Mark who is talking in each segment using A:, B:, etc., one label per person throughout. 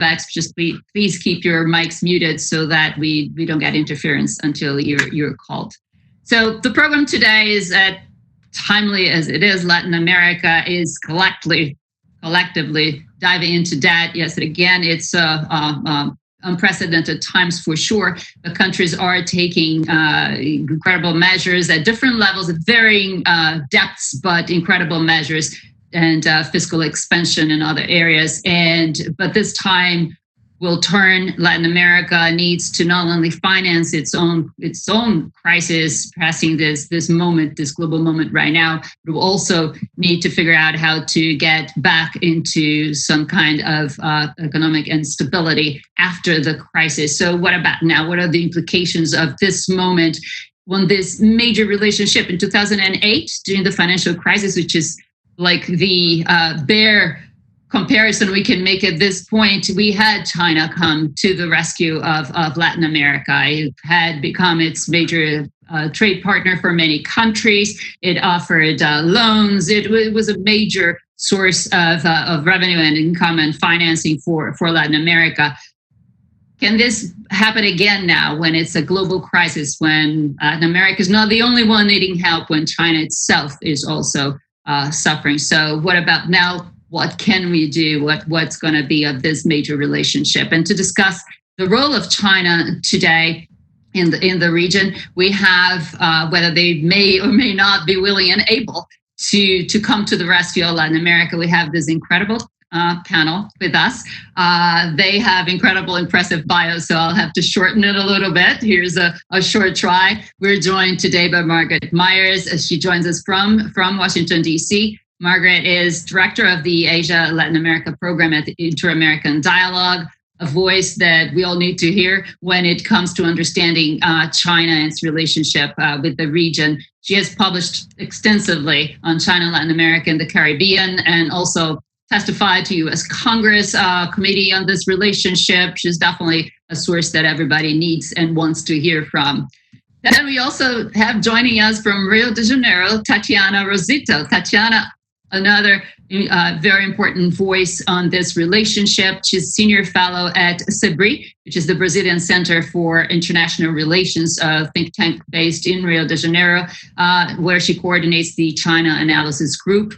A: backs, just please keep your mics muted so that we don't get interference until you're called. So the program today is timely as it is. Latin America is collectively diving into debt. Yes, again, it's unprecedented times for sure. The countries are taking incredible measures at different levels, at varying depths, but incredible measures, and fiscal expansion in other areas. But this time will turn. Latin America needs to not only finance its own crisis, passing this moment, this global moment right now, but will also need to figure out how to get back into some kind of economic instability after the crisis. So what about now? What are the implications of this moment when this major relationship in 2008 during the financial crisis, which is like the bare comparison we can make at this point, we had China come to the rescue of Latin America. It had become its major trade partner for many countries. It offered loans. It was a major source of revenue and income and financing for Latin America. Can this happen again now when it's a global crisis, when Latin America is not the only one needing help, when China itself is also suffering? So what about now? What can we do? What's going to be of this major relationship? And to discuss the role of China today in the region, we have whether they may or may not be willing and able to come to the rescue of Latin America. We have this incredible panel with us. They have impressive bios, so I'll have to shorten it a little bit. Here's a short try. We're joined today by Margaret Myers, as she joins us from Washington, D.C. Margaret is director of the Asia-Latin America program at the Inter-American Dialogue, a voice that we all need to hear when it comes to understanding China and its relationship with the region. She has published extensively on China, Latin America, and the Caribbean, and also testified to U.S. Congress committee on this relationship. She's definitely a source that everybody needs and wants to hear from. Then we also have joining us from Rio de Janeiro, Tatiana Rosito. Tatiana, another very important voice on this relationship. She's senior fellow at CEBRI, which is the Brazilian Center for International Relations, a think tank based in Rio de Janeiro, where she coordinates the China Analysis Group.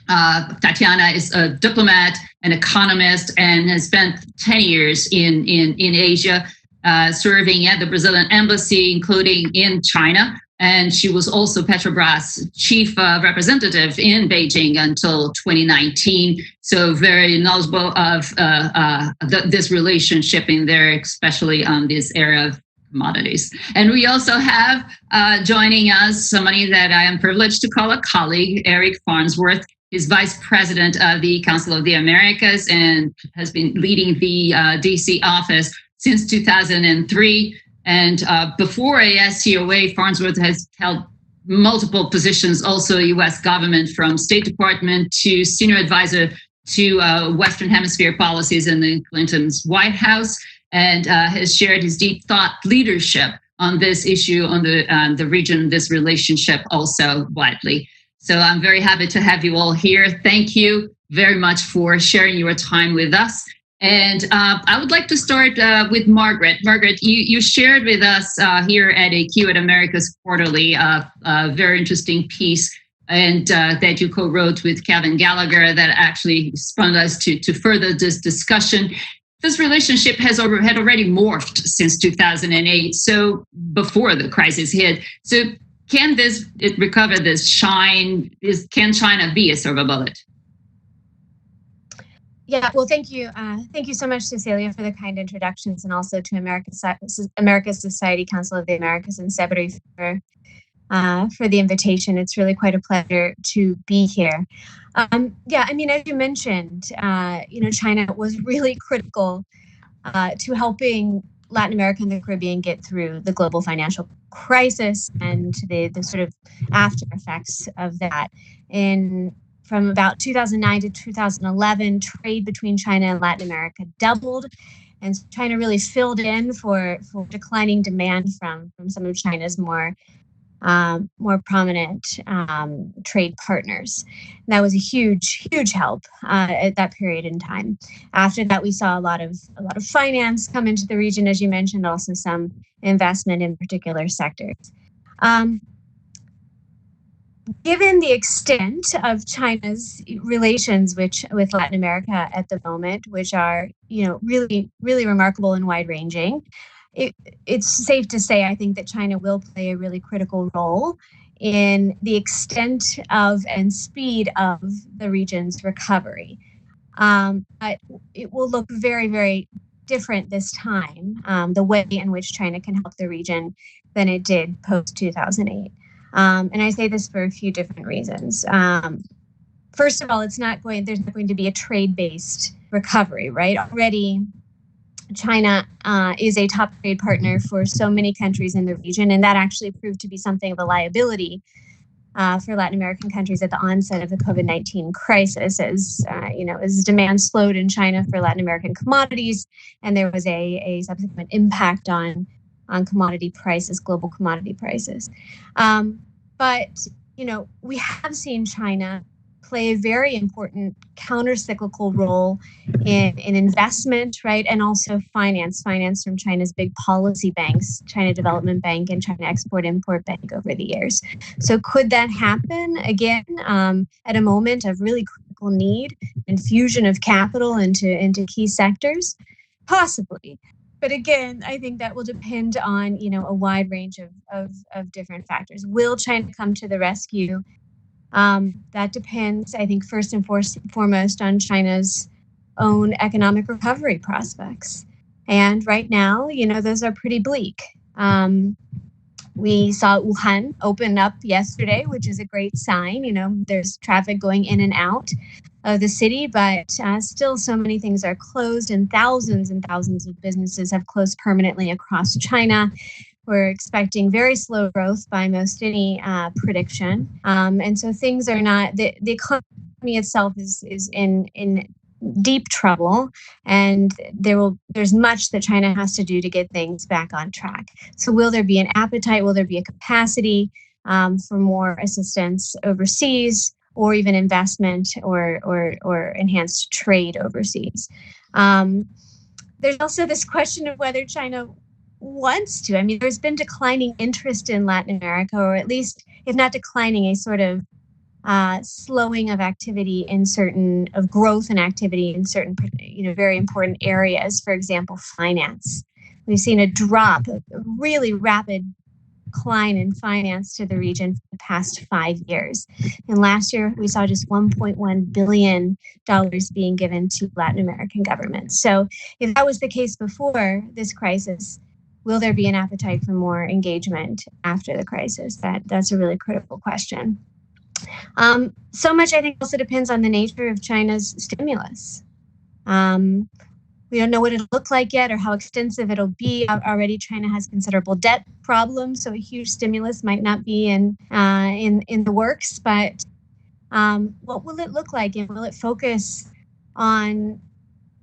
A: Tatiana is a diplomat, an economist, and has spent 10 years in Asia, serving at the Brazilian embassy, including in China. And she was also Petrobras chief representative in Beijing until 2019. So very knowledgeable of this relationship in there, especially on this area of commodities. And we also have joining us somebody that I am privileged to call a colleague, Eric Farnsworth. He's vice president of the Council of the Americas and has been leading the DC office since 2003. And before ASCOA, Farnsworth has held multiple positions, also U.S. government, from State Department to senior advisor to Western Hemisphere policies in the Clinton's White House, and has shared his deep thought leadership on this issue, on the region, this relationship also widely. So I'm very happy to have you all here. Thank you very much for sharing your time with us. And I would like to start with Margaret. Margaret, you shared with us here at AQ at America's Quarterly a very interesting piece and that you co-wrote with Kevin Gallagher that actually spurred us to further this discussion. This relationship had already morphed since 2008, so before the crisis hit. So can it recover this shine? Can China be a silver bullet?
B: Yeah, well, thank you. Thank you so much, Cecilia, for the kind introductions, and also to America's Society, Council of the Americas, and CEBRI for the invitation. It's really quite a pleasure to be here. Yeah, I mean, as you mentioned, China was really critical to helping Latin America and the Caribbean get through the global financial crisis and the sort of after effects of that. From about 2009 to 2011, trade between China and Latin America doubled, and China really filled in for declining demand from some of China's more more prominent trade partners. And that was a huge, huge help at that period in time. After that, we saw a lot of finance come into the region, as you mentioned, also some investment in particular sectors. Given the extent of China's relations with Latin America at the moment, which are, really, really remarkable and wide-ranging, it's safe to say, I think, that China will play a really critical role in the extent of and speed of the region's recovery. But it will look very, very different this time, the way in which China can help the region than it did post-2008. And I say this for a few different reasons. First of all, there's not going to be a trade-based recovery, right? Already, China is a top trade partner for so many countries in the region, and that actually proved to be something of a liability for Latin American countries at the onset of the COVID-19 crisis, as demand slowed in China for Latin American commodities, and there was a subsequent impact on commodity prices, global commodity prices. But we have seen China play a very important counter-cyclical role in investment, right? And also finance from China's big policy banks, China Development Bank and China Export-Import Bank over the years. So could that happen again at a moment of really critical need, infusion of capital into key sectors? Possibly. But again, I think that will depend on, a wide range of different factors. Will China come to the rescue? That depends, I think, first and foremost on China's own economic recovery prospects. And right now, those are pretty bleak. We saw Wuhan open up yesterday, which is a great sign. There's traffic going in and out of the city, but still so many things are closed and thousands of businesses have closed permanently across China. We're expecting very slow growth by most any prediction. And so things are not, the economy itself is in deep trouble, and there's much that China has to do to get things back on track. So will there be an appetite? Will there be a capacity for more assistance overseas, or even investment or enhanced trade overseas? There's also this question of whether China wants to. I mean, there's been declining interest in Latin America, or at least, if not declining, a sort of slowing of activity of growth and activity in certain, very important areas. For example, finance. We've seen a really rapid decline in finance to the region for the past 5 years. And last year, we saw just $1.1 billion being given to Latin American governments. So if that was the case before this crisis, will there be an appetite for more engagement after the crisis? That's a really critical question. So much, I think, also depends on the nature of China's stimulus. We don't know what it'll look like yet or how extensive it'll be. Already, China has considerable debt problems, so a huge stimulus might not be in the works. But what will it look like? And will it further on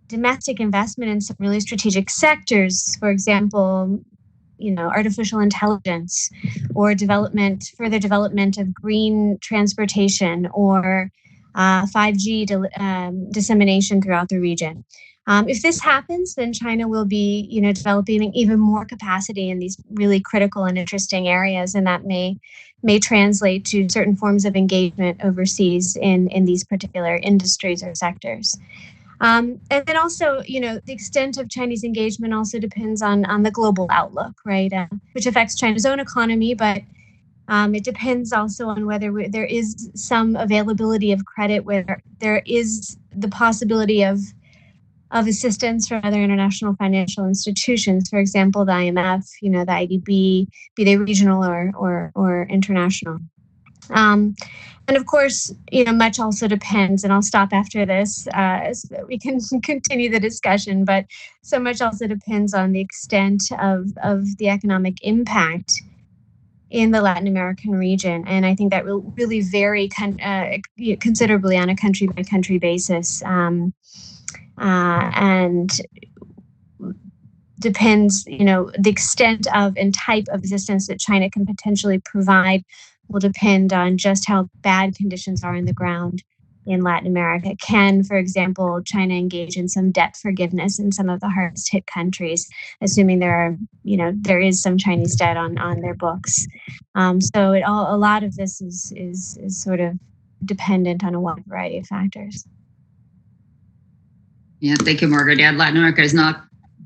B: domestic investment in some really strategic sectors? For example, artificial intelligence, or further development of green transportation, or 5G dissemination throughout the region. If this happens, then China will be, developing even more capacity in these really critical and interesting areas, and that may translate to certain forms of engagement overseas in these particular industries or sectors. And then also, the extent of Chinese engagement also depends on the global outlook, right? Which affects China's own economy, but it depends also on whether there is some availability of credit, where there is the possibility of assistance from other international financial institutions, for example, the IMF, the IDB, be they regional or international. And of course, much also depends, and I'll stop after this so that we can continue the discussion, but so much also depends on the extent of the economic impact in the Latin American region. And I think that will really vary considerably on a country-by-country basis. And depends, the extent of and type of assistance that China can potentially provide will depend on just how bad conditions are in the ground in Latin America. Can, for example, China engage in some debt forgiveness in some of the hardest hit countries, assuming there is some Chinese debt on their books. So a lot of this is sort of dependent on a wide variety of factors.
A: Yeah, thank you, Margaret. Yeah, Latin America is not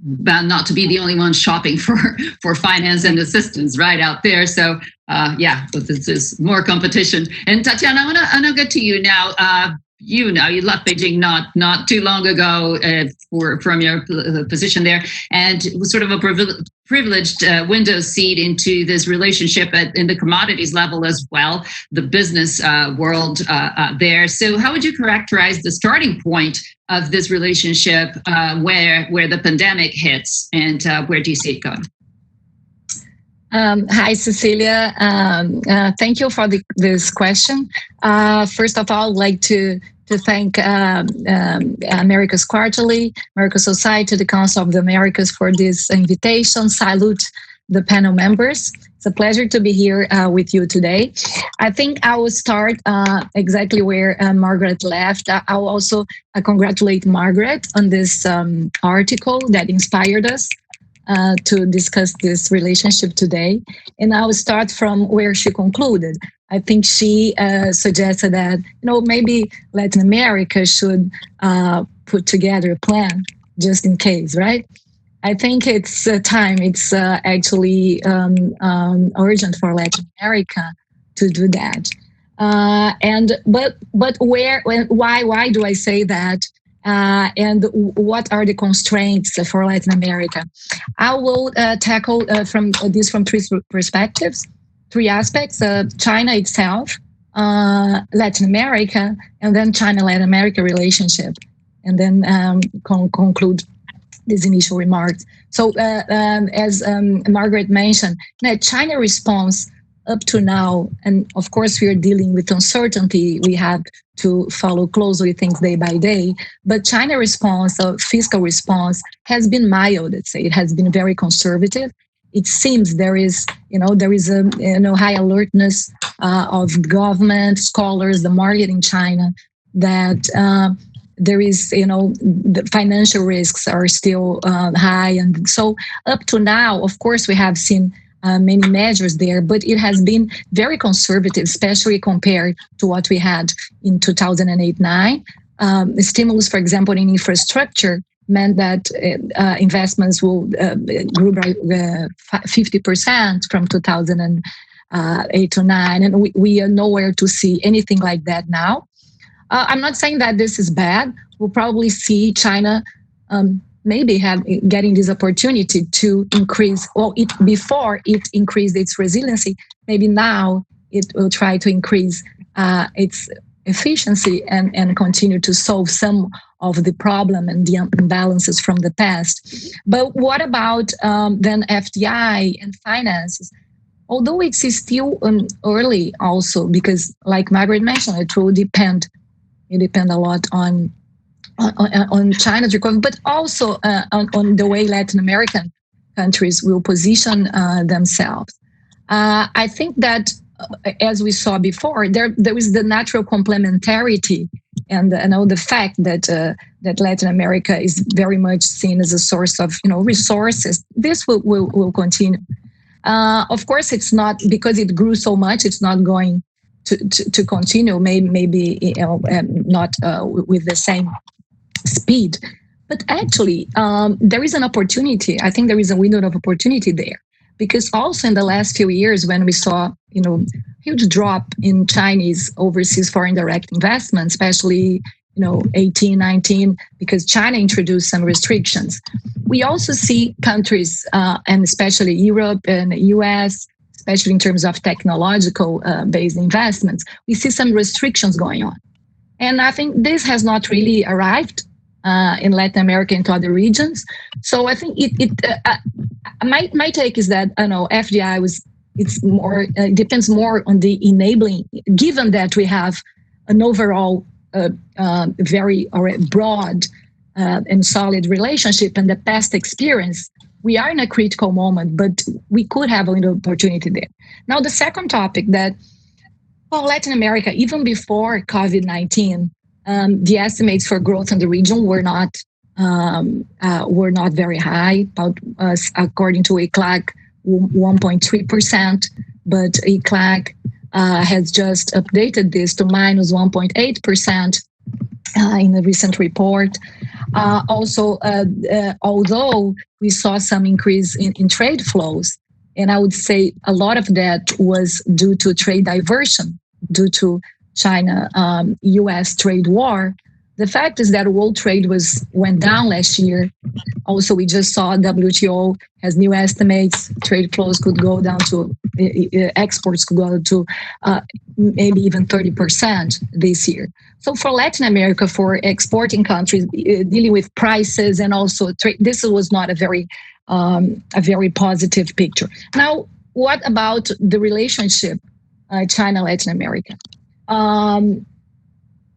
A: bound not to be the only one shopping for finance and assistance right out there. So but this is more competition. And Tatiana, I want to get to you now. You left Beijing not too long ago from your position there, and it was sort of a privileged window seat into this relationship in the commodities level as well, the business world there. So how would you characterize the starting point of this relationship where the pandemic hits, and where do you see it going?
C: Hi, Cecilia. Thank you for this question. First of all, I'd like to thank America's Quarterly, American Society, the Council of the Americas for this invitation. Salute the panel members. It's a pleasure to be here with you today. I think I will start exactly where Margaret left. I'll also congratulate Margaret on this article that inspired us to discuss this relationship today. And I will start from where she concluded. I think she suggested that, maybe Latin America should put together a plan just in case, right? I think it's time. It's actually urgent for Latin America to do that. But why do I say that? And what are the constraints for Latin America? I will tackle from three perspectives, three aspects: China itself, Latin America, and then China-Latin America relationship, and then conclude these initial remarks. So, as Margaret mentioned, China response up to now, and of course we are dealing with uncertainty. We have to follow closely things day by day. But China response, fiscal response, has been mild. Let's say it has been very conservative. It seems there is a high alertness of government, scholars, the market in China, that there is, the financial risks are still high. And so up to now, of course, we have seen many measures there, but it has been very conservative, especially compared to what we had in 2008-9. The stimulus, for example, in infrastructure meant that investments will grew by 50% from 2008 to 9, and we are nowhere to see anything like that now. I'm not saying that this is bad. We'll probably see China maybe getting this opportunity to increase, before it increased its resiliency, maybe now it will try to increase its efficiency and continue to solve some of the problem and the imbalances from the past. But what about then FDI and finances? Although it's still early also, because like Margaret mentioned, it will depend. It depends a lot on China's recovery, but also on the way Latin American countries will position themselves. I think that, as we saw before, there is the natural complementarity, and the fact that Latin America is very much seen as a source of resources. This will continue. Of course, it's not because it grew so much. It's not going to continue. Maybe not with the same speed. But actually, there is an opportunity. I think there is a window of opportunity there, because also in the last few years, when we saw huge drop in Chinese overseas foreign direct investment, especially 18, 19, because China introduced some restrictions. We also see countries, and especially Europe and the US, especially in terms of technological based investments, we see some restrictions going on. And I think this has not really arrived in Latin America and to other regions. So I think my take is that FDI depends more on the enabling, given that we have an overall very broad and solid relationship, and the past experience we are in a critical moment, but we could have a little opportunity there. Now, the second topic that, well, Latin America, even before COVID-19, the estimates for growth in the region were not very high. About according to ECLAC, 1.3%, but ECLAC has just updated this to minus 1.8% in a recent report. Also, although we saw some increase in trade flows, and I would say a lot of that was due to trade diversion, due to China-US trade war. The fact is that world trade went down last year. Also, we just saw WTO has new estimates. Trade flows could go down to, exports could go to maybe even 30% this year. So for Latin America, for exporting countries, dealing with prices and also trade, this was not a very positive picture. Now, what about the relationship China-Latin America?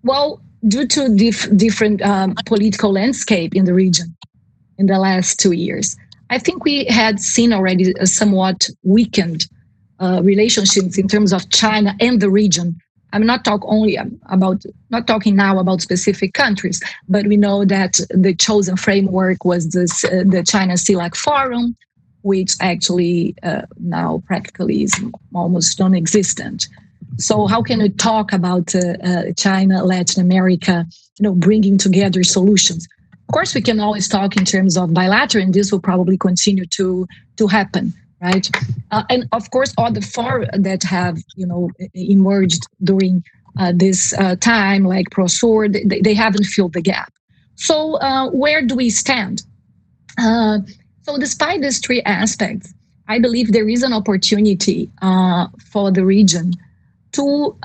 C: Well, due to different political landscape in the region in the last 2 years, I think we had seen already a somewhat weakened relationships in terms of China and the region. I'm not talking now about specific countries, but we know that the chosen framework was the China CELAC Forum, which actually now practically is almost non-existent. So how can we talk about China, Latin America, bringing together solutions? Of course, we can always talk in terms of bilateral, and this will probably continue to happen, right? And of course, all the fora that have emerged during this time, like Prosur, they haven't filled the gap. So where do we stand? So despite these three aspects, I believe there is an opportunity for the region to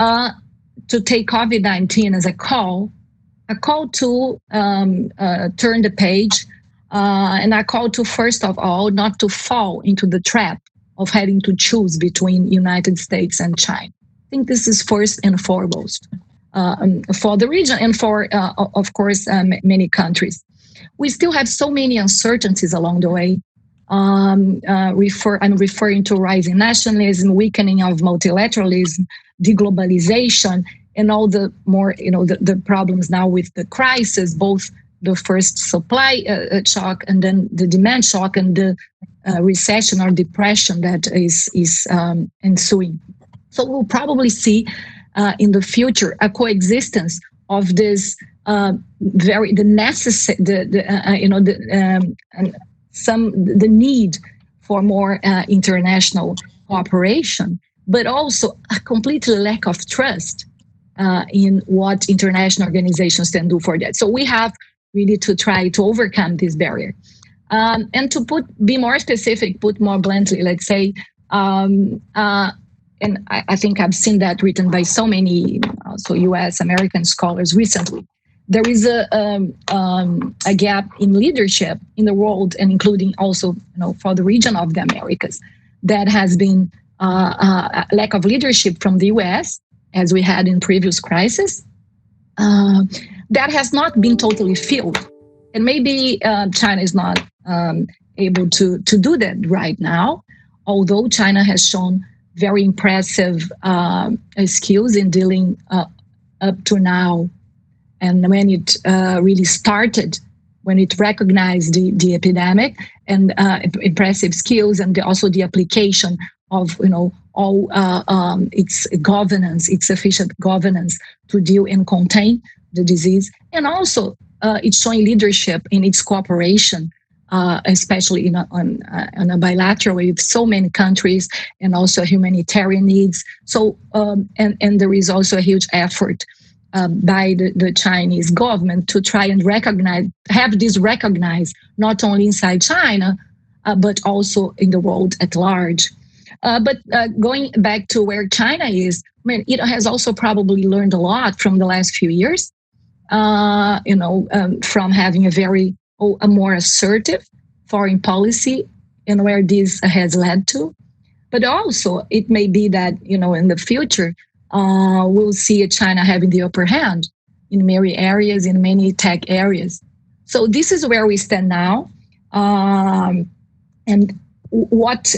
C: take COVID-19 as a call to turn the page, and a call to, first of all, not to fall into the trap of having to choose between United States and China. I think this is first and foremost for the region and for, of course, many countries. We still have so many uncertainties along the way. I'm referring to rising nationalism, weakening of multilateralism, deglobalization, and all the more, the problems now with the crisis, both the first supply shock and then the demand shock and the recession or depression that is ensuing. So we'll probably see in the future a coexistence of this the need for more international cooperation, but also a complete lack of trust in what international organizations can do for that. So we have really to try to overcome this barrier. And to be more specific, put more bluntly, let's say, and I think I've seen that written by so many US American scholars recently. There is a gap in leadership in the world, and including also for the region of the Americas, that has been a lack of leadership from the US, as we had in previous crises, that has not been totally filled. And maybe China is not able to do that right now, although China has shown very impressive skills in dealing up to now. And when it really started, when it recognized the epidemic, and impressive skills, and also the application of all its governance, its efficient governance to deal and contain the disease, and also it's showing leadership in its cooperation, especially on a bilateral way with so many countries, and also humanitarian needs. So and there is also a huge effort by the Chinese government to try and have this recognized not only inside China, but also in the world at large. But going back to where China is, it has also probably learned a lot from the last few years, from having a more assertive foreign policy, and where this has led to. But also, it may be that, in the future, we'll see China having the upper hand in many areas, in many tech areas. So this is where we stand now. And what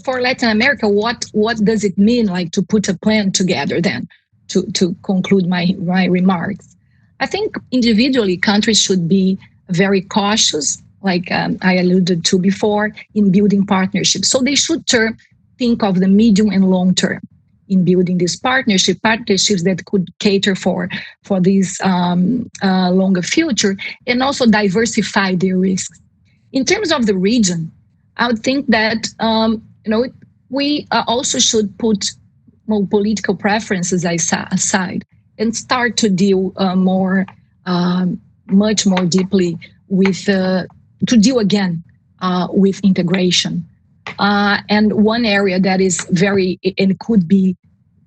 C: for Latin America, what does it mean, like, to put a plan together then, to conclude my remarks? I think individually countries should be very cautious, like I alluded to before, in building partnerships. So they should think of the medium and long term in building these partnerships that could cater for this longer future, and also diversify their risks. In terms of the region, I would think that we also should put more political preferences aside and start to deal much more deeply with to deal again with integration. And one area that is very, and could be,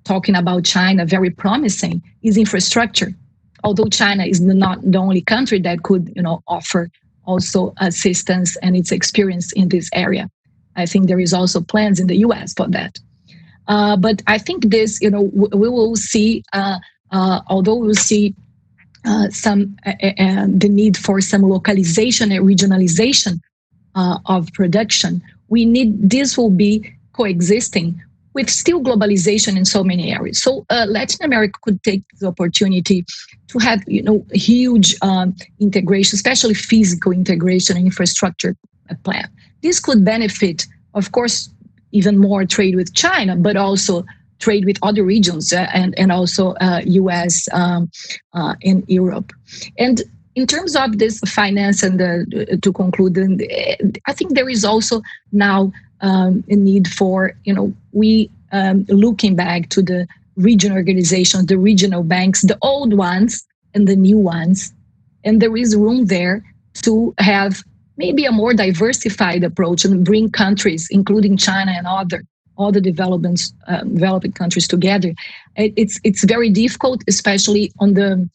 C: talking about China, very promising is infrastructure. Although China is not the only country that could offer also assistance and its experience in this area. I think there is also plans in the US for that. But I think this, we will see, although we'll see the need for some localization and regionalization of production, this will be coexisting with still globalization in so many areas. So Latin America could take the opportunity to have, huge integration, especially physical integration and infrastructure plan. This could benefit, of course, even more trade with China, but also trade with other regions and also US and Europe. And in terms of this finance and to conclude, I think there is also now a need for, looking back to the regional organizations, the regional banks, the old ones and the new ones. And there is room there to have maybe a more diversified approach and bring countries, including China and other developing countries together. It's very difficult, especially on the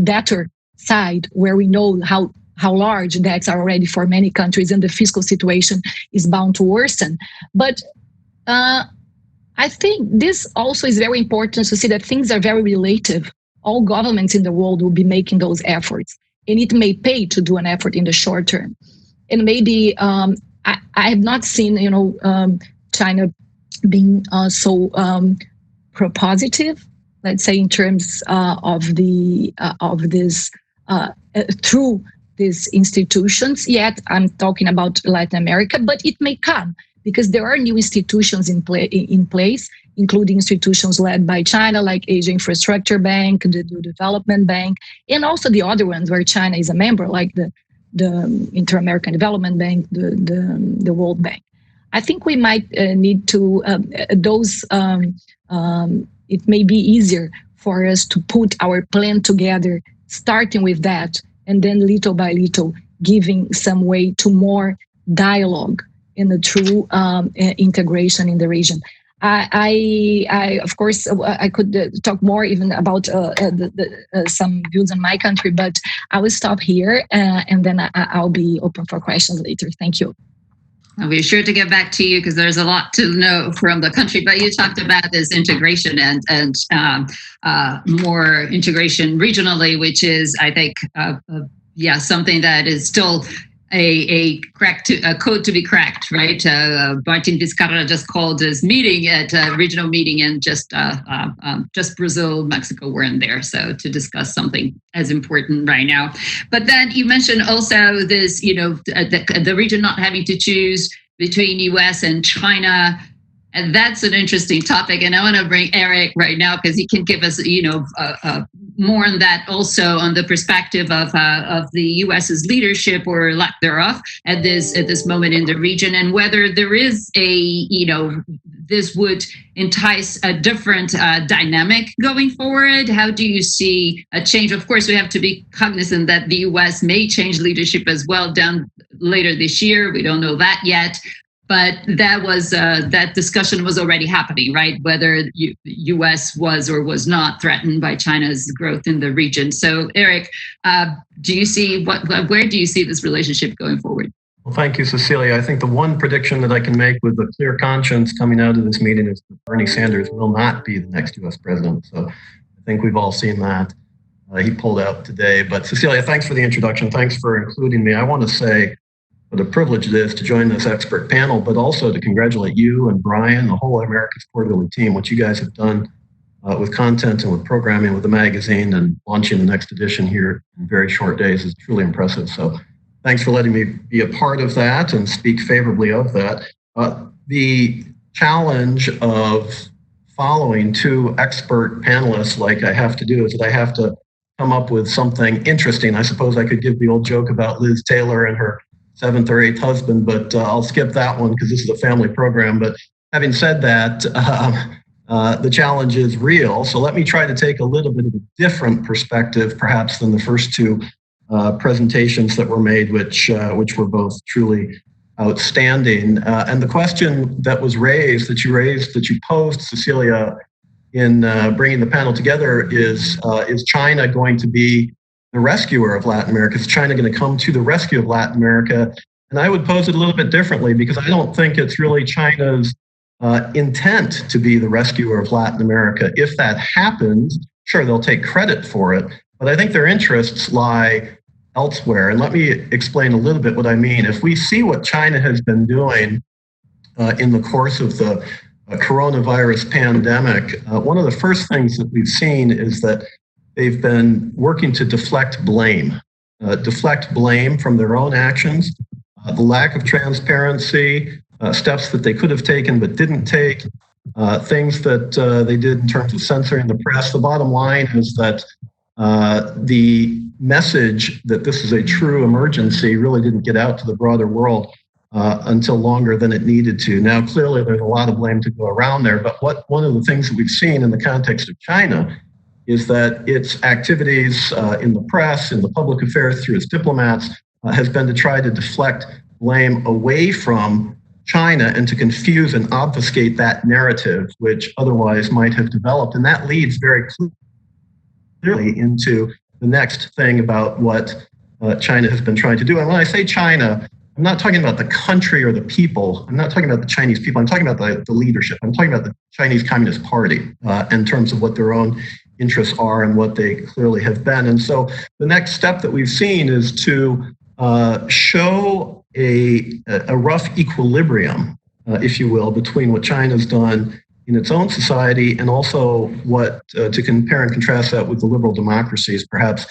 C: debtor side, where we know how large debts are already for many countries, and the fiscal situation is bound to worsen. But I think this also is very important to see that things are very relative. All governments in the world will be making those efforts, and it may pay to do an effort in the short term. And maybe I have not seen, China being so propositive, let's say, in terms of this through these institutions. Yet I'm talking about Latin America, but it may come because there are new institutions in place, including institutions led by China, like Asia Infrastructure Bank, the Development Bank, and also the other ones where China is a member, like the Inter-American Development Bank, the World Bank. I think we might need to it may be easier for us to put our plan together, starting with that, and then little by little giving some way to more dialogue in the true integration in the region. I of course, I could talk more even about some views on my country, but I will stop here and then I'll be open for questions later. Thank you.
A: I'll be sure to get back to you because there's a lot to know from the country. But you talked about this integration and more integration regionally, which is, I think, something that is still a code to be cracked, right? Martin Vizcarra just called his meeting at a regional meeting, and just Brazil, Mexico were in there, so to discuss something as important right now. But then you mentioned also this, the region not having to choose between US and China. And that's an interesting topic. And I want to bring Eric right now because he can give us, more on that, also on the perspective of the U.S.'s leadership or lack thereof at this moment in the region, and whether there is this would entice a different dynamic going forward. How do you see a change? Of course, we have to be cognizant that the U.S. may change leadership as well down later this year. We don't know that yet. But that discussion was already happening, right? Whether U.S. was or was not threatened by China's growth in the region. So, Eric, do you see where do you see this relationship going forward?
D: Well, thank you, Cecilia. I think the one prediction that I can make with a clear conscience coming out of this meeting is that Bernie Sanders will not be the next U.S. president. So, I think we've all seen that. he pulled out today. But Cecilia, thanks for the introduction. Thanks for including me. I want to say what a privilege it is to join this expert panel, but also to congratulate you and Brian, the whole America's Quarterly team. What you guys have done with content and with programming with the magazine and launching the next edition here in very short days is truly impressive. So thanks for letting me be a part of that and speak favorably of that. The challenge of following two expert panelists like I have to do is that I have to come up with something interesting. I suppose I could give the old joke about Liz Taylor and her 7th or 8th husband, but I'll skip that one because this is a family program. But having said that, the challenge is real. So let me try to take a little bit of a different perspective, perhaps, than the first two presentations that were made, which were both truly outstanding. And the question that was raised, that you posed, Cecilia, in bringing the panel together is China going to be the rescuer of Latin America? Is China going to come to the rescue of Latin America? And I would pose it a little bit differently, because I don't think it's really China's intent to be the rescuer of Latin America. If that happens, sure, they'll take credit for it, but I think their interests lie elsewhere. And let me explain a little bit what I mean. If we see what China has been doing in the course of the coronavirus pandemic, one of the first things that we've seen is that they've been working to deflect blame from their own actions, the lack of transparency, steps that they could have taken but didn't take, things that they did in terms of censoring the press. The bottom line is that the message that this is a true emergency really didn't get out to the broader world until longer than it needed to. Now, clearly, there's a lot of blame to go around there, but one of the things that we've seen in the context of China is that its activities in the press, in the public affairs, through its diplomats, has been to try to deflect blame away from China and to confuse and obfuscate that narrative, which otherwise might have developed. And that leads very clearly into the next thing about what China has been trying to do. And when I say China, I'm not talking about the country or the people. I'm not talking about the Chinese people. I'm talking about the leadership. I'm talking about the Chinese Communist Party in terms of what their own interests are and what they clearly have been. And so the next step that we've seen is to show a rough equilibrium, if you will, between what China's done in its own society and also what to compare and contrast that with the liberal democracies, perhaps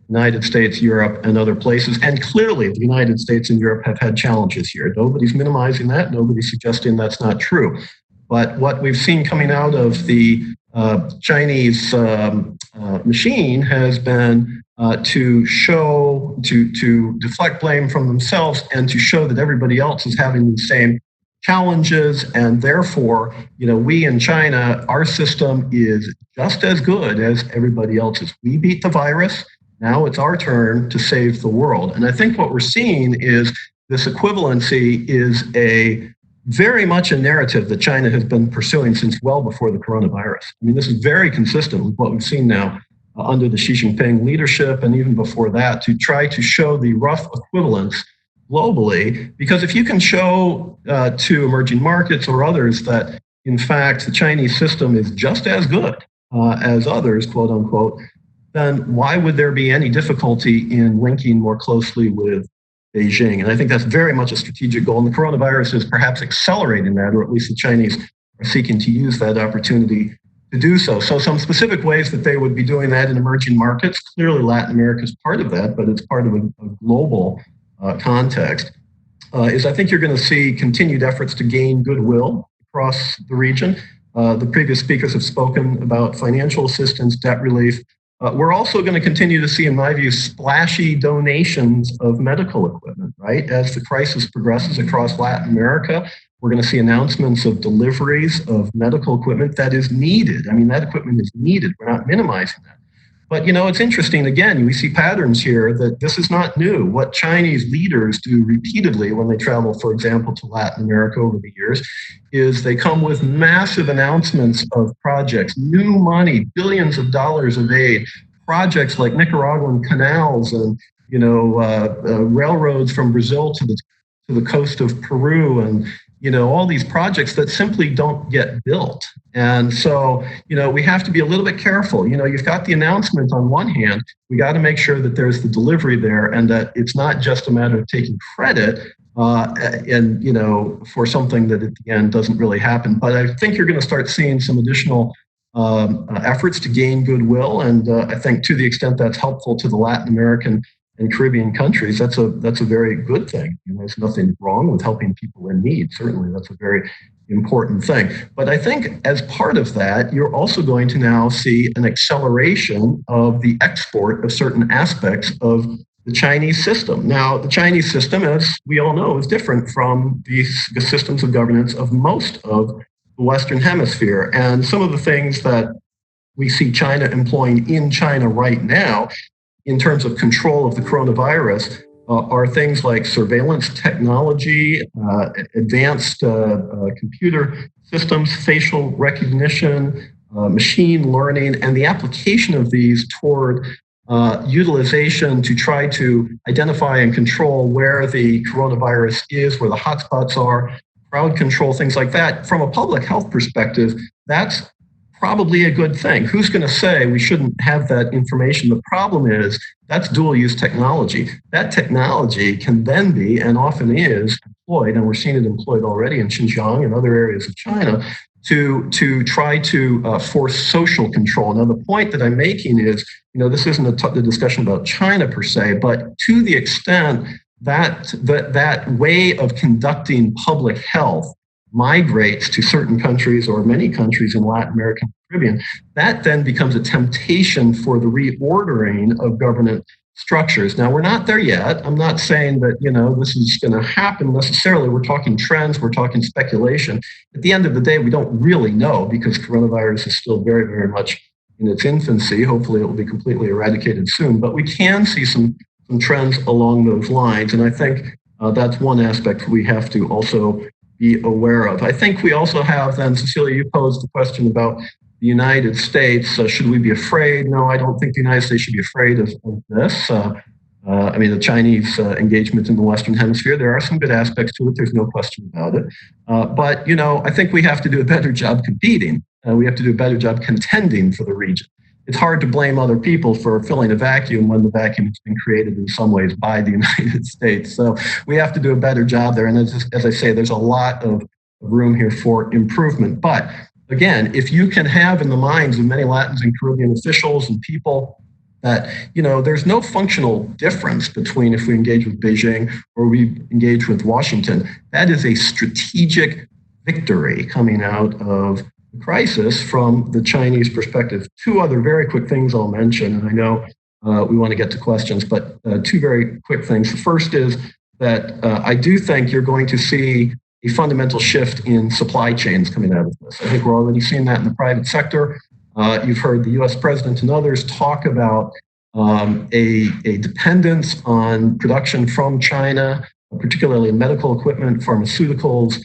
D: United States, Europe, and other places. And clearly, the United States and Europe have had challenges here. Nobody's minimizing that. Nobody's suggesting that's not true. But what we've seen coming out of the Chinese machine has been to show, to deflect blame from themselves and to show that everybody else is having the same challenges. And therefore, we in China, our system is just as good as everybody else's. We beat the virus. Now it's our turn to save the world. And I think what we're seeing is this equivalency is very much a narrative that China has been pursuing since well before the coronavirus. I mean, this is very consistent with what we've seen now under the Xi Jinping leadership and even before that, to try to show the rough equivalence globally. Because if you can show to emerging markets or others that, in fact, the Chinese system is just as good as others, quote unquote, then why would there be any difficulty in linking more closely with Beijing? And I think that's very much a strategic goal. And the coronavirus is perhaps accelerating that, or at least the Chinese are seeking to use that opportunity to do so. So some specific ways that they would be doing that in emerging markets, clearly Latin America is part of that, but it's part of a global context, is I think you're going to see continued efforts to gain goodwill across the region. The previous speakers have spoken about financial assistance, debt relief. We're also going to continue to see, in my view, splashy donations of medical equipment, right? As the crisis progresses across Latin America, we're going to see announcements of deliveries of medical equipment that is needed. I mean, that equipment is needed. We're not minimizing that. But, it's interesting, again, we see patterns here that this is not new. What Chinese leaders do repeatedly when they travel, for example, to Latin America over the years, is they come with massive announcements of projects, new money, billions of dollars of aid, projects like Nicaraguan canals and, railroads from Brazil to to the coast of Peru and, all these projects that simply don't get built. And so, we have to be a little bit careful. You've got the announcement on one hand, we got to make sure that there's the delivery there and that it's not just a matter of taking credit for something that at the end doesn't really happen. But I think you're going to start seeing some additional efforts to gain goodwill. And I think to the extent that's helpful to the Latin American and Caribbean countries, that's a very good thing. There's nothing wrong with helping people in need. Certainly, that's a very important thing. But I think as part of that, you're also going to now see an acceleration of the export of certain aspects of the Chinese system. Now, the Chinese system, as we all know, is different from the systems of governance of most of the Western Hemisphere. And some of the things that we see China employing in China right now in terms of control of the coronavirus are things like surveillance technology, advanced computer systems, facial recognition, machine learning, and the application of these toward utilization to try to identify and control where the coronavirus is, where the hotspots are, crowd control, things like that. From a public health perspective, that's probably a good thing. Who's going to say we shouldn't have that information? The problem is that's dual use technology. That technology can then be, and often is, employed, and we're seeing it employed already in Xinjiang and other areas of China, to try to force social control. Now, the point that I'm making is, this isn't the discussion about China per se, but to the extent that that way of conducting public health migrates to certain countries or many countries in Latin America and Caribbean, that then becomes a temptation for the reordering of government structures. Now, we're not there yet. I'm not saying that, this is going to happen necessarily. We're talking trends. We're talking speculation. At the end of the day, we don't really know because coronavirus is still very, very much in its infancy. Hopefully, it will be completely eradicated soon. But we can see some trends along those lines. And I think that's one aspect we have to also be aware of. I think we also have then, Cecilia, you posed the question about the United States. Should we be afraid? No, I don't think the United States should be afraid of this. The Chinese engagement in the Western Hemisphere, there are some good aspects to it. There's no question about it. But I think we have to do a better job competing. We have to do a better job contending for the region. It's hard to blame other people for filling a vacuum when the vacuum has been created in some ways by the United States. So we have to do a better job there. And as I say, there's a lot of room here for improvement. But again, if you can have in the minds of many Latin and Caribbean officials and people that, there's no functional difference between if we engage with Beijing or we engage with Washington, that is a strategic victory coming out of the crisis from the Chinese perspective. Two other very quick things I'll mention, and I know we want to get to questions, but two very quick things. The first is that I do think you're going to see a fundamental shift in supply chains coming out of this. I think we're already seeing that in the private sector. You've heard the US president and others talk about a dependence on production from China, particularly in medical equipment, pharmaceuticals,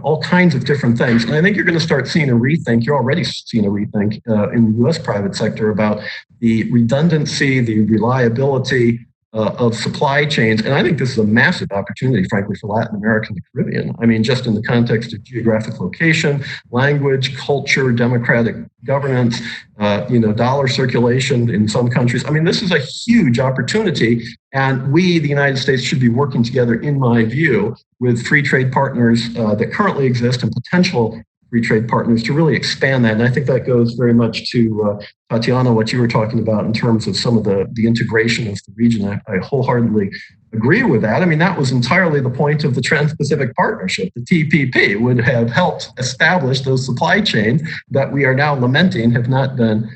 D: all kinds of different things. And I think you're going to start seeing a rethink. You're already seeing a rethink in the US private sector about the redundancy, the reliability of supply chains. And I think this is a massive opportunity, frankly, for Latin America and the Caribbean. I mean, just in the context of geographic location, language, culture, democratic governance, dollar circulation in some countries. I mean, this is a huge opportunity. And we, the United States, should be working together, in my view, with free trade partners that currently exist and potential free trade partners to really expand that. And I think that goes very much to Tatiana, what you were talking about in terms of some of the integration of the region. I wholeheartedly agree with that. I mean, that was entirely the point of the Trans-Pacific Partnership. The TPP would have helped establish those supply chains that we are now lamenting have not been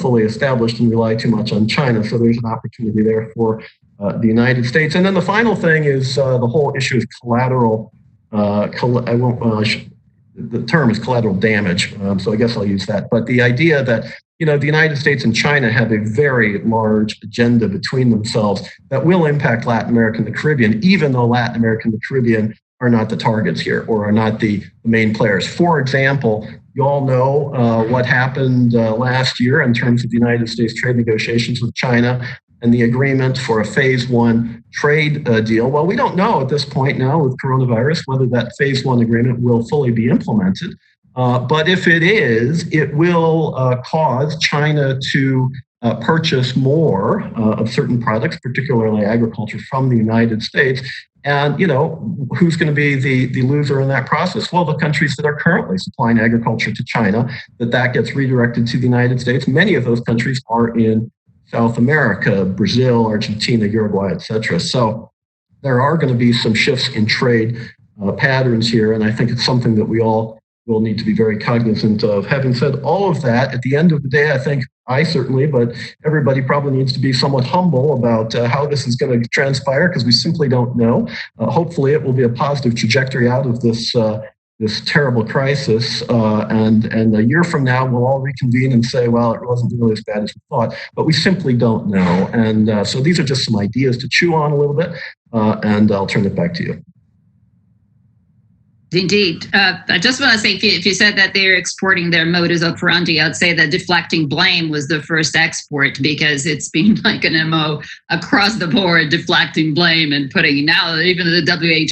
D: fully established and rely too much on China. So there's an opportunity there for the United States. And then the final thing is the whole issue of collateral. The term is collateral damage, so I guess I'll use that. But the idea that, the United States and China have a very large agenda between themselves that will impact Latin America and the Caribbean, even though Latin America and the Caribbean are not the targets here or are not the main players. For example, you all know what happened last year in terms of the United States trade negotiations with China and the agreement for a phase one trade deal. Well, we don't know at this point now with coronavirus whether that phase one agreement will fully be implemented. But if it is, it will cause China to purchase more of certain products, particularly agriculture, from the United States. And, who's going to be the loser in that process? Well, the countries that are currently supplying agriculture to China, that gets redirected to the United States. Many of those countries are in South America, Brazil, Argentina, Uruguay, et cetera. So there are going to be some shifts in trade patterns here. And I think it's something that we all will need to be very cognizant of. Having said all of that, at the end of the day, I think I certainly, but everybody probably needs to be somewhat humble about how this is going to transpire, because we simply don't know. Hopefully it will be a positive trajectory out of this terrible crisis. And a year from now, we'll all reconvene and say, well, it wasn't really as bad as we thought, but we simply don't know. And so these are just some ideas to chew on a little bit, and I'll turn it back to you.
A: Indeed. I just want to say, if you said that they're exporting their modus operandi, I'd say that deflecting blame was the first export, because it's been like an MO across the board, deflecting blame and putting, now even the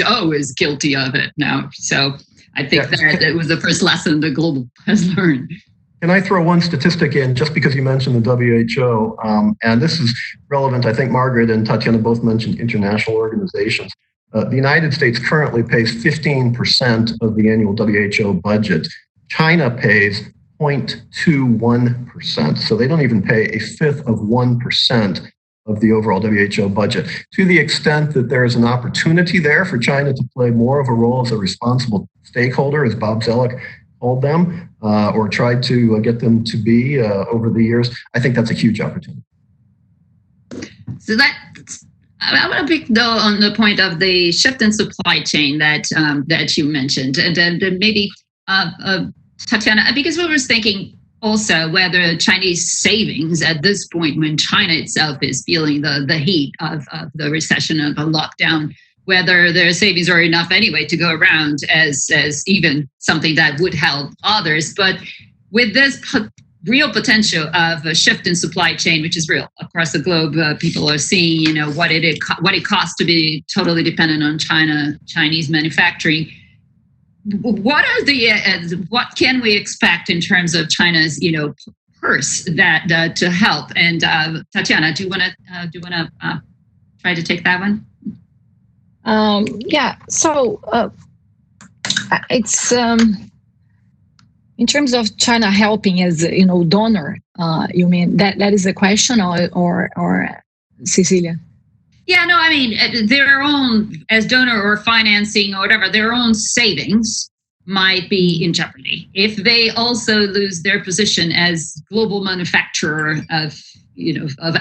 A: WHO is guilty of it now. So I think that it was the first lesson the global has learned.
D: Can I throw one statistic in, just because you mentioned the WHO? And this is relevant. I think Margaret and Tatiana both mentioned international organizations. The United States currently pays 15% of the annual WHO budget. China pays 0.21%. So they don't even pay a fifth of 1% of the overall WHO budget. To the extent that there is an opportunity there for China to play more of a role as a responsible stakeholder, as Bob Zellick called them, or tried to get them to be over the years, I think that's a huge opportunity.
A: So I want to pick, though, on the point of the shift in supply chain that you mentioned, and maybe Tatiana, because we were thinking also whether Chinese savings at this point, when China itself is feeling the heat of the recession and the lockdown, whether their savings are enough anyway to go around as even something that would help others. But with this real potential of a shift in supply chain, which is real across the globe, people are seeing, what it costs to be totally dependent on Chinese manufacturing. What can we expect in terms of China's, purse that to help? And Tatiana, do you want to try to take that one?
C: So it's. In terms of China helping as donor, you mean that is the question, or Cecilia?
A: Yeah, no, I mean their own, as donor or financing or whatever, their own savings might be in jeopardy if they also lose their position as global manufacturer of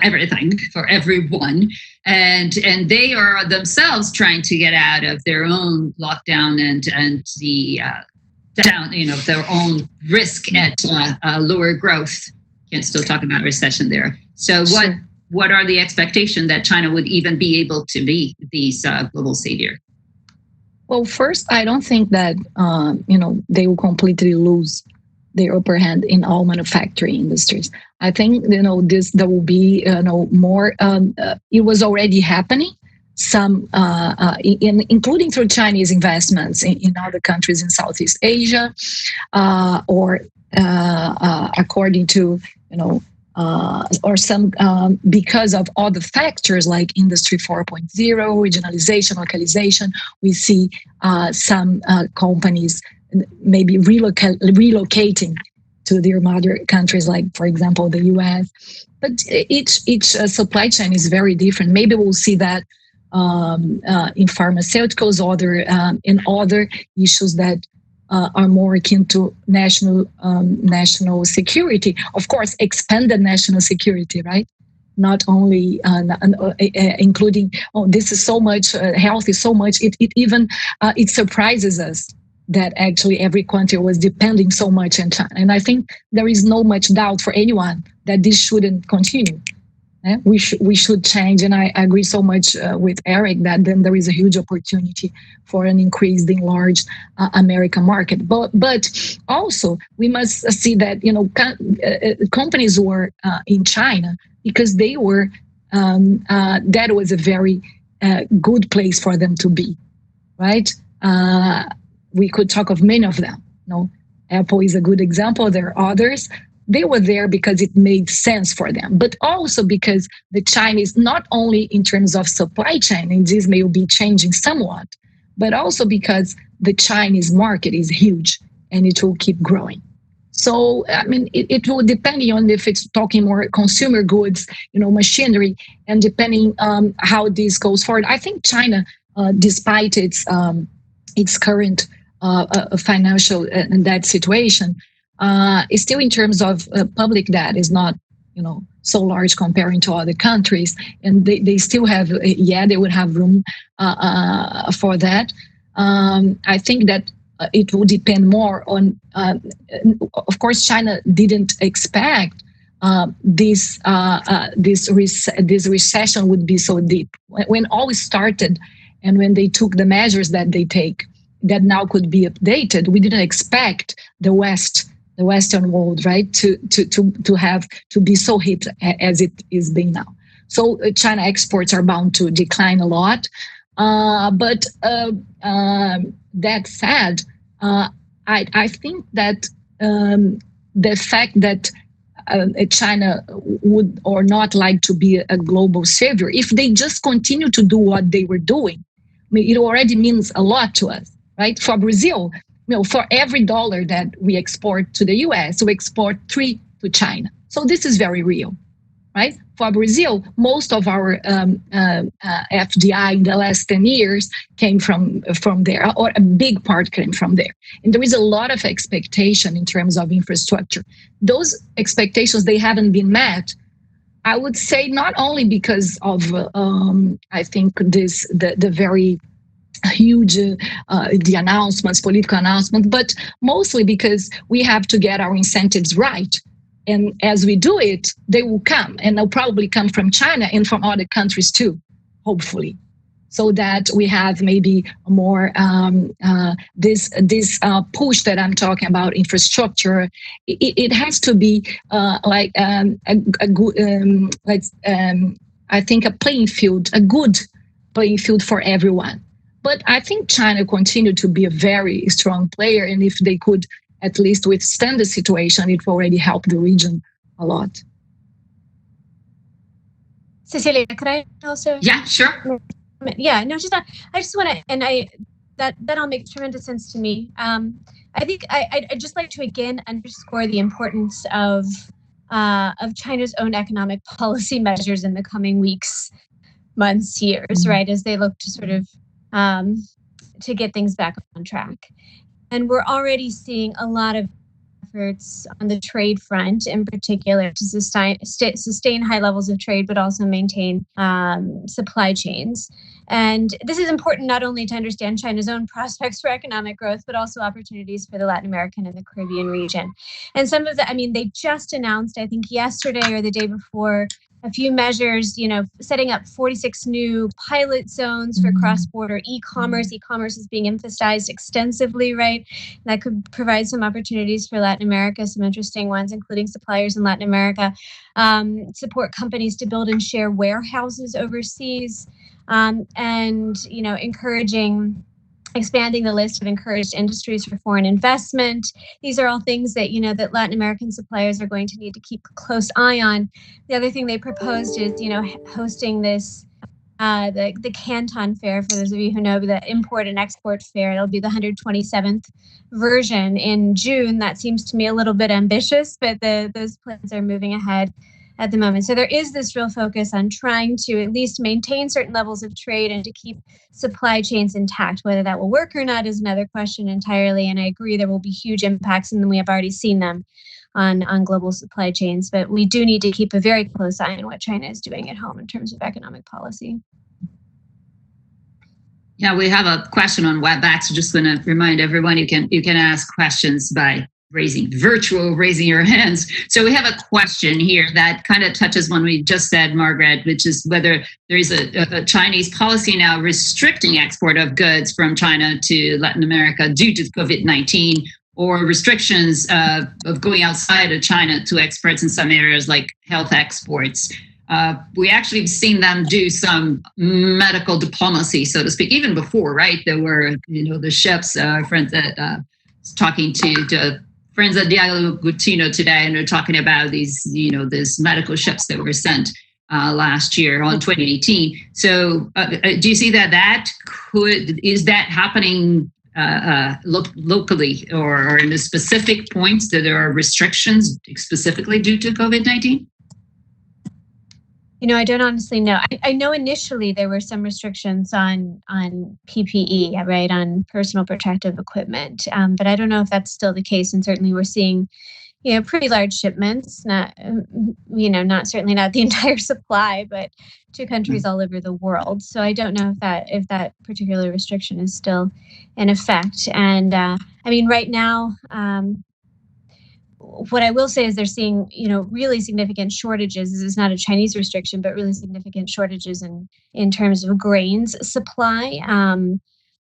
A: everything for everyone, and they are themselves trying to get out of their own lockdown and the down, their own risk at lower growth. Can't still talk about recession there. So what are the expectations that China would even be able to be these global savior?
C: Well, first, I don't think that they will completely lose their upper hand in all manufacturing industries. I think there will be more. It was already happening. Some, including through Chinese investments in other countries in Southeast Asia, or according to, or some, because of other factors like Industry 4.0, regionalization, localization, we see some companies maybe relocating to their mother countries, like, for example, the US. But each supply chain is very different. Maybe we'll see that in pharmaceuticals, in other issues that are more akin to national security. Of course, expanded national security, right? Not only including, this is so much, health is so much. It even it surprises us that actually every country was depending so much on China. And I think there is no much doubt for anyone that this shouldn't continue. We should change, and I agree so much with Eric that then there is a huge opportunity for an increased enlarged American market. But also we must see that companies were in China because they were that was a very good place for them to be, right? We could talk of many of them. Apple is a good example. There are others. They were there because it made sense for them, but also because the Chinese, not only in terms of supply chain, and this may be changing somewhat, but also because the Chinese market is huge and it will keep growing. So, I mean, it will depend on if it's talking more consumer goods, machinery, and depending how this goes forward. I think China, despite its current financial and debt situation, is still in terms of public debt is not, so large comparing to other countries, and they still have, they would have room for that. I think that it will depend more on. Of course, China didn't expect this recession would be so deep. When all started, and when they took the measures that they take, that now could be updated, we didn't expect the Western world, right, to be so hit as it is being now. So China exports are bound to decline a lot. But that said, I think that the fact that China would or not like to be a global savior, if they just continue to do what they were doing, I mean, it already means a lot to us, right? For Brazil, for every dollar that we export to the US, we export 3 to China. So this is very real, right? For Brazil, most of our FDI in the last 10 years came from there, or a big part came from there. And there is a lot of expectation in terms of infrastructure. Those expectations, they haven't been met. I would say not only because of, I think, the very huge the announcements, political announcements, but mostly because we have to get our incentives right. And as we do it, they will come, and they'll probably come from China and from other countries too, hopefully, so that we have maybe more this push that I'm talking about, infrastructure. It has to be I think a good playing field for everyone. But I think China continued to be a very strong player, and if they could at least withstand the situation, it will already help the region a lot.
B: Cecilia, could I also?
A: Yeah, sure.
B: Yeah, no, I just want to, and that all makes tremendous sense to me. I think I'd just like to again underscore the importance of China's own economic policy measures in the coming weeks, months, years, right, as they look to sort of to get things back on track. And we're already seeing a lot of efforts on the trade front, in particular, to sustain high levels of trade, but also maintain supply chains. And this is important not only to understand China's own prospects for economic growth, but also opportunities for the Latin American and the Caribbean region. And some of they just announced, I think yesterday or the day before, a few measures, setting up 46 new pilot zones for cross-border e-commerce. E-commerce is being emphasized extensively, right? That could provide some opportunities for Latin America, some interesting ones, including suppliers in Latin America. Support companies to build and share warehouses overseas, and, expanding the list of encouraged industries for foreign investment. These are all things that, that Latin American suppliers are going to need to keep a close eye on. The other thing they proposed is, hosting this, the Canton Fair, for those of you who know, the import and export fair. It'll be the 127th version in June. That seems to me a little bit ambitious, but those plans are moving ahead at the moment. So there is this real focus on trying to at least maintain certain levels of trade and to keep supply chains intact. Whether that will work or not is another question entirely. And I agree there will be huge impacts, and we have already seen them on global supply chains. But we do need to keep a very close eye on what China is doing at home in terms of economic policy.
A: Yeah, we have a question on WebEx. So just going to remind everyone, you can ask questions by raising your hands. So we have a question here that kind of touches one we just said, Margaret, which is whether there is a Chinese policy now restricting export of goods from China to Latin America due to COVID-19, or restrictions of going outside of China to exports in some areas like health exports. we actually have seen them do some medical diplomacy, so to speak, even before, right? There were, the ships, friends that talking to friends at Diallo Gutino today, and they're talking about these, these medical ships that were sent last year on 2018. So do you see is that happening locally or in the specific points that there are restrictions specifically due to COVID-19?
B: I don't honestly know. I know initially there were some restrictions on PPE, right, on personal protective equipment, but I don't know if that's still the case. And certainly we're seeing, pretty large shipments, certainly not the entire supply, but to countries all over the world. So I don't know if that particular restriction is still in effect. And right now, what I will say is they're seeing, really significant shortages. This is not a Chinese restriction, but really significant shortages in terms of grains supply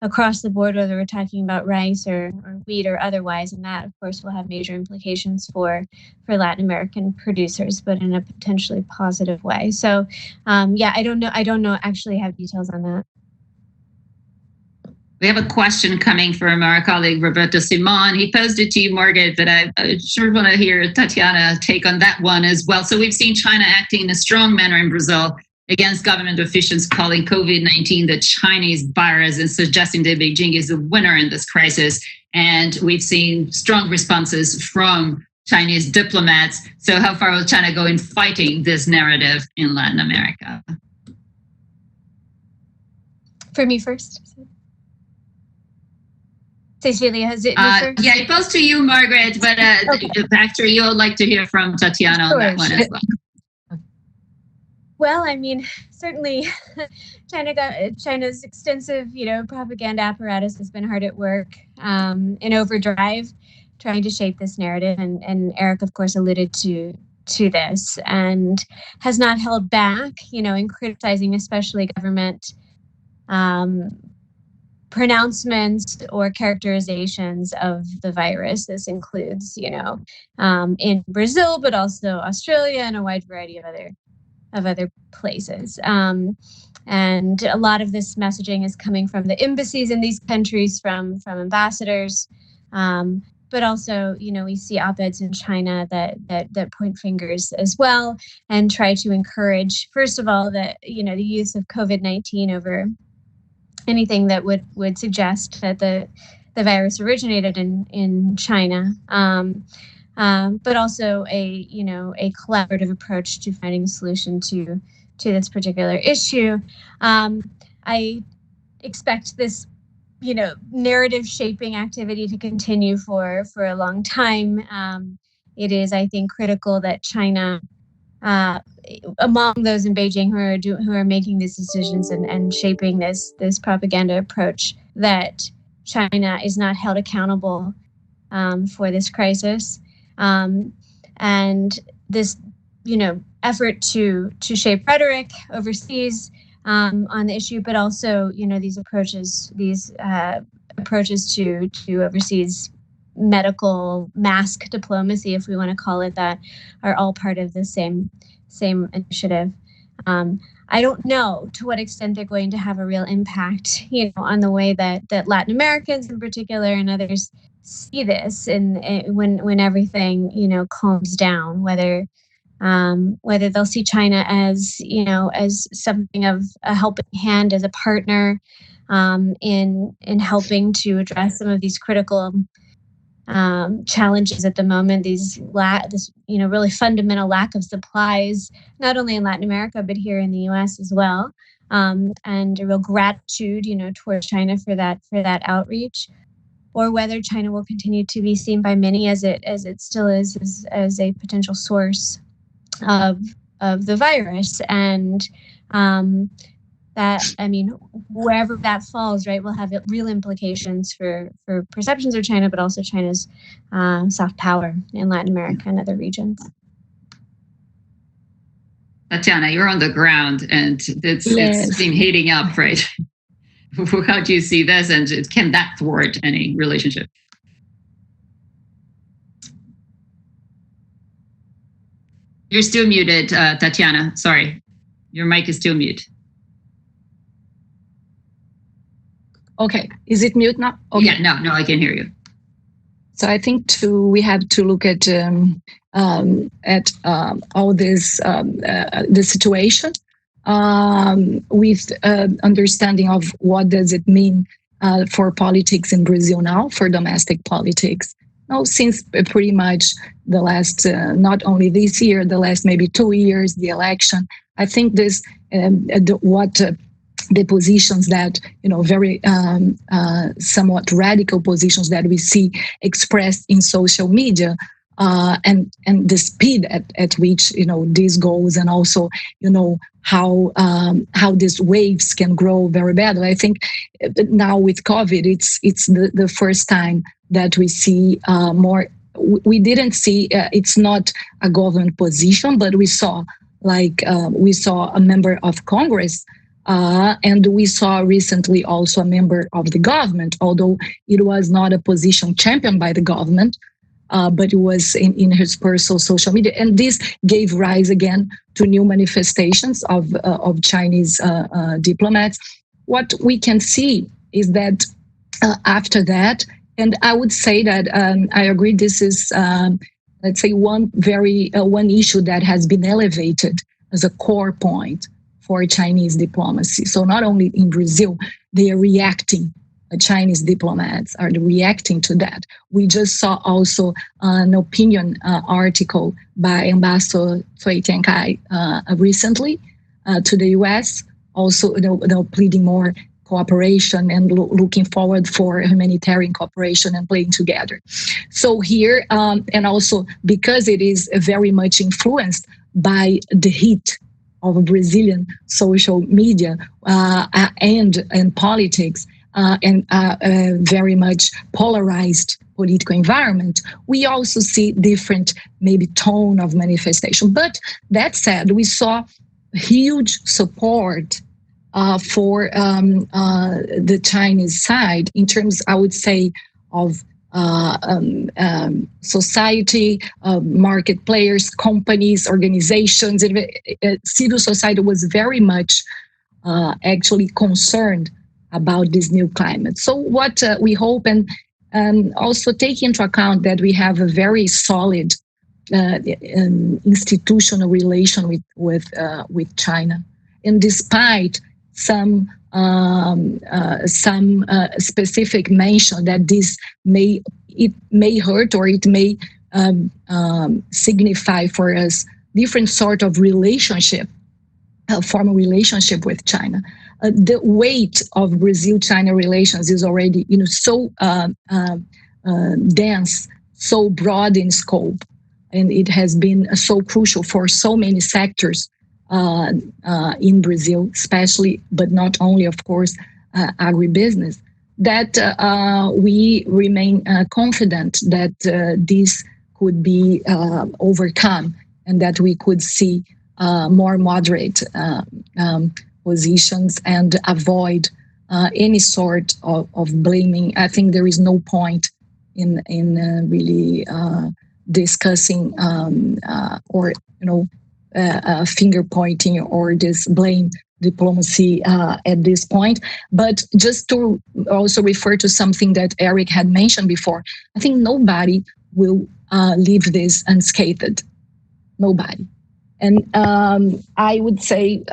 B: across the board, whether we're talking about rice or wheat or otherwise. And that, of course, will have major implications for Latin American producers, but in a potentially positive way. So, I don't know. I don't actually have details on that.
A: We have a question coming from our colleague, Roberto Simon. He posed it to you, Margaret, but I sure want to hear Tatiana take on that one as well. So we've seen China acting in a strong manner in Brazil against government officials calling COVID-19 the Chinese virus and suggesting that Beijing is the winner in this crisis. And we've seen strong responses from Chinese diplomats. So how far will China go in fighting this narrative in Latin America?
B: For me first. Cecilia, is it you first?
A: Yeah, it goes to you, Margaret, but after you, I'd like to hear from Tatiana on that one as well.
B: Well, certainly China's extensive, propaganda apparatus has been hard at work in overdrive, trying to shape this narrative. And Eric, of course, alluded to this and has not held back, in criticizing especially government pronouncements or characterizations of the virus. This includes, in Brazil, but also Australia and a wide variety of other places. And a lot of this messaging is coming from the embassies in these countries, from ambassadors, but also, we see op-eds in China that point fingers as well and try to encourage, first of all, the use of COVID-19 over anything that would suggest that the virus originated in China, but also a collaborative approach to finding a solution to this particular issue. I expect this narrative shaping activity to continue for a long time. It is, I think, critical that China, among those in Beijing who are making these decisions and shaping this propaganda approach, that China is not held accountable for this crisis, and this effort to shape rhetoric overseas on the issue, but also these approaches to overseas medical mask diplomacy, if we want to call it that, are all part of the same initiative. I don't know to what extent they're going to have a real impact, on the way that Latin Americans in particular and others see this, and when everything calms down, whether they'll see China as as something of a helping hand, as a partner in helping to address some of these critical challenges at the moment. This really fundamental lack of supplies, not only in Latin America but here in the U.S. as well, and a real gratitude, towards China for that outreach, or whether China will continue to be seen by many as it still is as a potential source of the virus, and that, wherever that falls, right, will have real implications for perceptions of China, but also China's soft power in Latin America and other regions.
A: Tatiana, you're on the ground, and it's been heating up, right? How do you see this, and can that thwart any relationship? You're still muted, Tatiana. Sorry. Your mic is still mute.
C: Okay. Is it mute now? Okay.
A: Yeah, no, I can hear you.
C: So I think we have to look at all this, the situation with understanding of what does it mean for politics in Brazil now, for domestic politics. Now, since pretty much the last, not only this year, the last maybe 2 years, the election, I think this, the positions that, very somewhat radical positions that we see expressed in social media, and the speed at which this goes, and also how these waves can grow very badly. I think now with COVID, it's the first time that we see more. We didn't see it's not a government position, but we saw a member of Congress. And we saw recently also a member of the government, although it was not a position championed by the government, but it was in his personal social media. And this gave rise again to new manifestations of Chinese diplomats. What we can see is that after that, and I would say that I agree, this is, let's say, one issue that has been elevated as a core point for Chinese diplomacy. So not only in Brazil, they are reacting. Chinese diplomats are reacting to that. We just saw also an opinion article by Ambassador Cui Tiankai recently to the U.S., also pleading more cooperation and looking forward for humanitarian cooperation and playing together. So here, and also because it is very much influenced by the heat of Brazilian social media and politics, and a very much polarized political environment, we also see different maybe tone of manifestation. But that said, we saw huge support for the Chinese side in terms, I would say, of society, market players, companies, organizations. Civil society was very much actually concerned about this new climate. So what we hope, and also take into account that we have a very solid institutional relation with China, and despite some specific mention that this may hurt, or it may signify for us different sort of relationship, formal relationship with China. The weight of Brazil-China relations is already, so dense, so broad in scope, and it has been so crucial for so many sectors in Brazil, especially, but not only, of course, agribusiness, that we remain confident that this could be overcome, and that we could see more moderate positions and avoid any sort of blaming. I think there is no point in really discussing or finger pointing or this blame diplomacy at this point. But just to also refer to something that Eric had mentioned before, I think nobody will leave this unscathed. Nobody. And I would say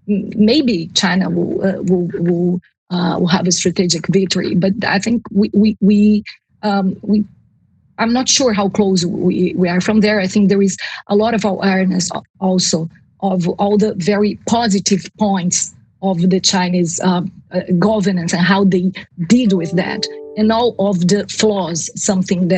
C: maybe China will have a strategic victory, but I think we I'm not sure how close we are from there. I think there is a lot of awareness also of all the very positive points of the Chinese governance and how they did with that, and all of the flaws, something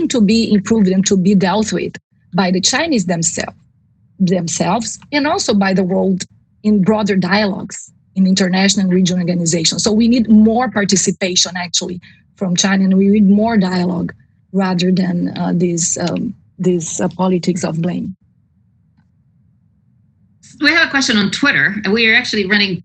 C: to be improved and to be dealt with by the Chinese themselves, and also by the world in broader dialogues in international and regional organizations. So we need more participation actually from China, and we need more dialogue rather than this politics of blame.
A: We have a question on Twitter. We are actually running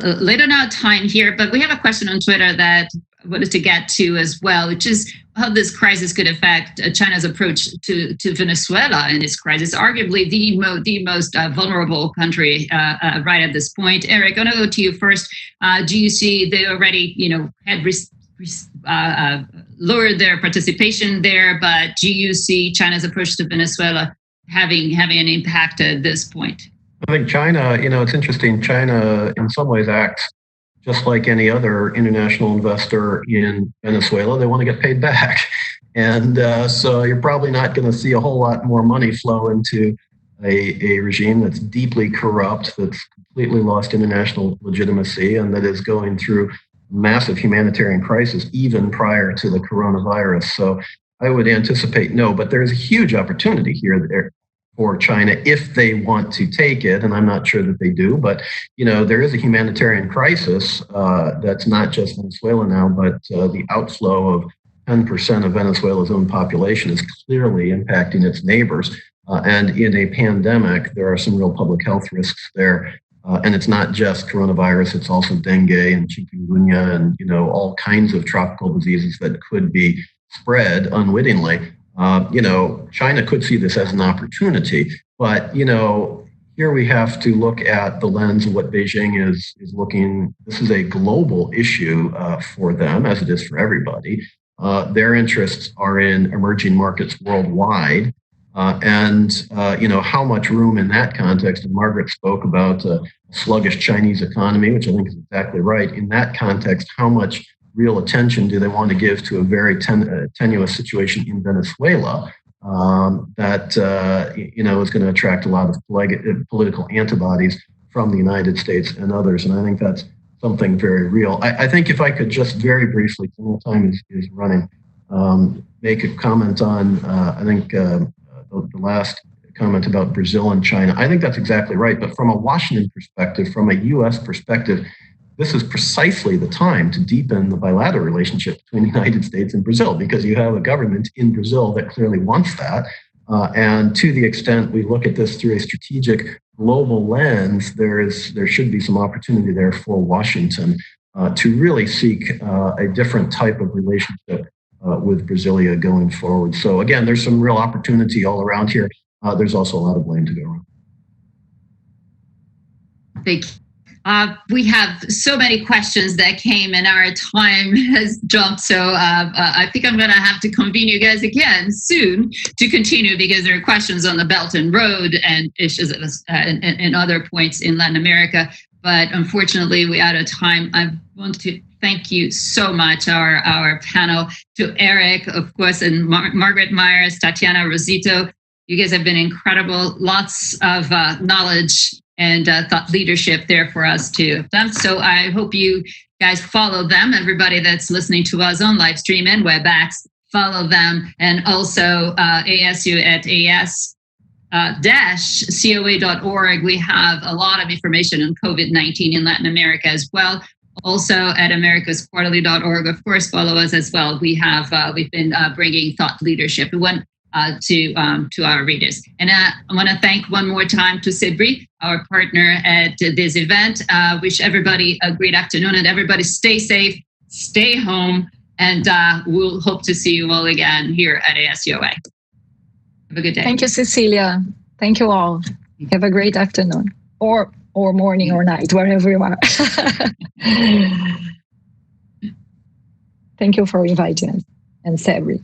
A: late on our time here, but we have a question on Twitter that wanted to get to as well, which is how this crisis could affect China's approach to Venezuela in this crisis, arguably the most vulnerable country right at this point. Eric, I'm going to go to you first. Do you see they already, had lowered their participation there, but do you see China's approach to Venezuela having an impact at this point?
D: I think China, it's interesting. China, in some ways, acts just like any other international investor in Venezuela. They want to get paid back. And so you're probably not going to see a whole lot more money flow into a regime that's deeply corrupt, that's completely lost international legitimacy, and that is going through massive humanitarian crisis even prior to the coronavirus. So I would anticipate no, but there's a huge opportunity here there for China if they want to take it, and I'm not sure that they do, but there is a humanitarian crisis that's not just Venezuela now, but the outflow of 10% of Venezuela's own population is clearly impacting its neighbors. And in a pandemic, there are some real public health risks there. And it's not just coronavirus, it's also dengue and chikungunya and, all kinds of tropical diseases that could be spread unwittingly. China could see this as an opportunity, but, here we have to look at the lens of what Beijing is looking. This is a global issue for them, as it is for everybody. Their interests are in emerging markets worldwide. And how much room in that context, and Margaret spoke about a sluggish Chinese economy, which I think is exactly right. In that context, how much real attention do they want to give to a very tenuous situation in Venezuela that is going to attract a lot of political antibodies from the United States and others. And I think that's something very real. I think if I could just very briefly, because the time is running, make a comment on, the last comment about Brazil and China. I think that's exactly right. But from a Washington perspective, from a U.S. perspective, this is precisely the time to deepen the bilateral relationship between the United States and Brazil, because you have a government in Brazil that clearly wants that. And to the extent we look at this through a strategic global lens, there should be some opportunity there for Washington to really seek a different type of relationship with Brasilia going forward. So again, there's some real opportunity all around here. There's also a lot of blame to go around.
A: Thank you. We have so many questions that came and our time has jumped. So I think I'm going to have to convene you guys again soon to continue, because there are questions on the Belt and Road and issues and other points in Latin America. But unfortunately, we're out of time. I want to thank you so much, our panel, to Eric, of course, and Margaret Myers, Tatiana, Rosito. You guys have been incredible. Lots of knowledge and thought leadership there for us to them. So I hope you guys follow them. Everybody that's listening to us on live stream and WebEx, follow them. And also ASU at as-coa.org. We have a lot of information on COVID-19 in Latin America as well. Also at americasquarterly.org, of course, follow us as well. We've been bringing thought leadership. We want to our readers. And I want to thank one more time to Sibri, our partner at this event. Wish everybody a great afternoon, and everybody stay safe, stay home, and we'll hope to see you all again here at ASUA. Have a good day.
C: Thank you, Cecilia. Thank you all. Have a great afternoon or morning or night, wherever you are. Thank you for inviting us, and Sabri.